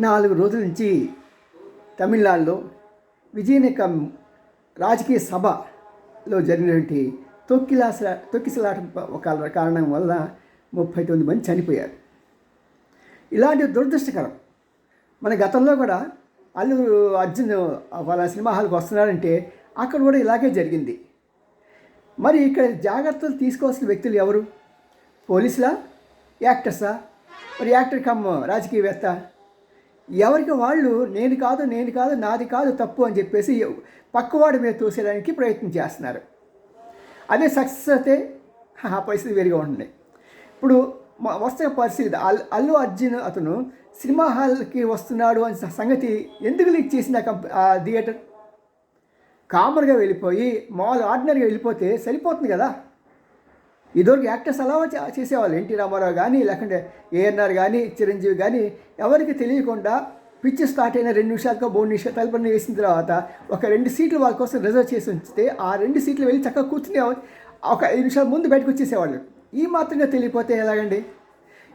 4 రోజుల నుంచి తమిళనాడులో విజయనగరం రాజకీయ సభలో జరిగినటువంటి తొక్కిసలాట ఒక కారణం వల్ల 39 మంది చనిపోయారు. ఇలాంటి దురదృష్టకరం. మన గతంలో కూడా అల్లు అర్జున్ వాళ్ళ సినిమా హాల్కి వస్తున్నారంటే అక్కడ కూడా ఇలాగే జరిగింది. మరి ఇక్కడ జాగ్రత్తలు తీసుకోవాల్సిన వ్యక్తులు ఎవరు? పోలీసులా, యాక్టర్సా? మరి యాక్టర్ కమ్ రాజకీయవేత్త? ఎవరికి వాళ్ళు నేను కాదు నాది కాదు తప్పు అని చెప్పేసి పక్కవాడి మీద తోసేయడానికి ప్రయత్నం చేస్తున్నారు. అదే సక్సెస్ అయితే ఆ పరిస్థితి వేరుగా ఉంటుంది. ఇప్పుడు వస్తున్న పరిస్థితి అల్లు అర్జున్ అతను సినిమా హాల్కి వస్తున్నాడు అనే సంగతి ఎందుకు లీక్ చేసిన ఆ థియేటర్? కామన్గా వెళ్ళిపోయి మామూలు ఆర్డినరీగా వెళ్ళిపోతే సరిపోతుంది కదా. ఇదివరకు యాక్టర్స్ అలా చేసేవాళ్ళు. ఎన్టీ రామారావు కానీ, లేకుంటే ఏఎన్ఆర్ కానీ, చిరంజీవి కానీ ఎవరికి తెలియకుండా పిచ్ స్టార్ట్ అయిన 2 నిమిషాలకో 3 నిమిషాలు తలుపుని వేసిన తర్వాత ఒక 2 సీట్లు వాళ్ళ కోసం రిజర్వ్ చేసి ఉంచితే ఆ 2 సీట్లు వెళ్ళి చక్కగా కూర్చుని ఒక 5 నిమిషాల ముందు బయటకు వచ్చేసేవాళ్ళు. ఈ మాత్రంగా తెలియపోతే ఎలాగండి?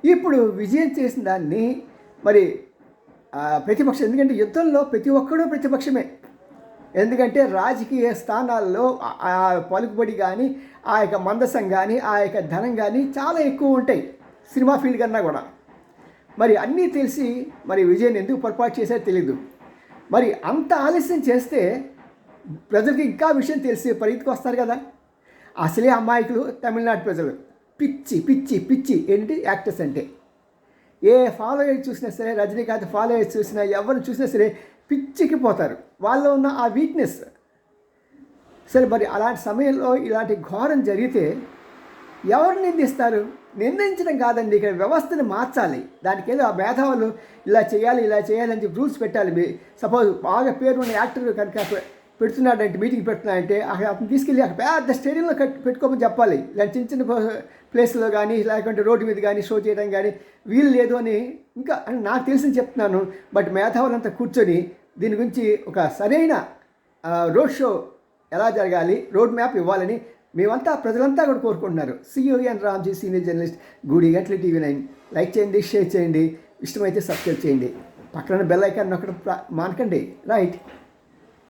ఇప్పుడు విజయం చేసిన దాన్ని మరి ప్రతిపక్షం, ఎందుకంటే యుద్ధంలో ప్రతి ఒక్కడూ ప్రతిపక్షమే. ఎందుకంటే రాజకీయ స్థానాల్లో ఆ పలుకుబడి కానీ, ఆ యొక్క మందసం కానీ, ఆ యొక్క ధనం కానీ చాలా ఎక్కువ ఉంటాయి సినిమా ఫీల్డ్ కన్నా కూడా. మరి అన్నీ తెలిసి మరి విజయ్ ఎందుకు పొరపాటు చేశారో తెలీదు. మరి అంత ఆలస్యం చేస్తే ప్రజలకి ఇంకా విషయం తెలిసి పరిగెత్తుకు వస్తారు కదా. అసలే అమాయకులు తమిళనాడు ప్రజలు. పిచ్చి పిచ్చి పిచ్చి ఏంటి యాక్టర్స్ అంటే. ఏ ఫాలోయర్ చూసినా సరే, రజనీకాంత్ ఫాలోయర్స్ చూసినా, ఎవరిని చూసినా సరే పిచ్చికి పోతారు. వాళ్ళలో ఉన్న ఆ వీక్నెస్. సరే, మరి అలాంటి సమయంలో ఇలాంటి ఘోరం జరిగితే ఎవరు నిందిస్తారు? నిర్ణయించడం కాదండి, ఇక్కడ వ్యవస్థను మార్చాలి. దానికి ఏదో ఆ మేధావులు ఇలా చేయాలి అని చెప్పి రూల్స్ పెట్టాలి. సపోజ్ బాగా పేరు ఉన్న యాక్టర్ కనుక పెడుతున్నాడంటే, మీటింగ్ పెడుతున్నాడంటే అతను తీసుకెళ్ళి అక్కడ పెద్ద స్టేడియంలో పెట్టుకోమని చెప్పాలి. ఇలాంటి చిన్న చిన్న ప్లేస్లో కానీ, లేకుంటే రోడ్డు మీద కానీ షో చేయడం కానీ వీలు లేదు అని. ఇంకా నాకు తెలిసి చెప్తున్నాను. బట్ మేధావులంతా కూర్చొని దీని గురించి ఒక సరైన రోడ్ షో ఎలా జరగాలి, రోడ్ మ్యాప్ ఇవ్వాలని మేమంతా ప్రజలంతా కూడా కోరుకుంటున్నారు. సిఓఎన్ రామ్జీ, సీనియర్ జర్నలిస్ట్, గూడి గంటల TV9. లైక్ చేయండి, షేర్ చేయండి, ఇష్టమైతే సబ్స్క్రైబ్ చేయండి. పక్కన బెల్ ఐకాన్ నొక్కడం మానకండి. రైట్.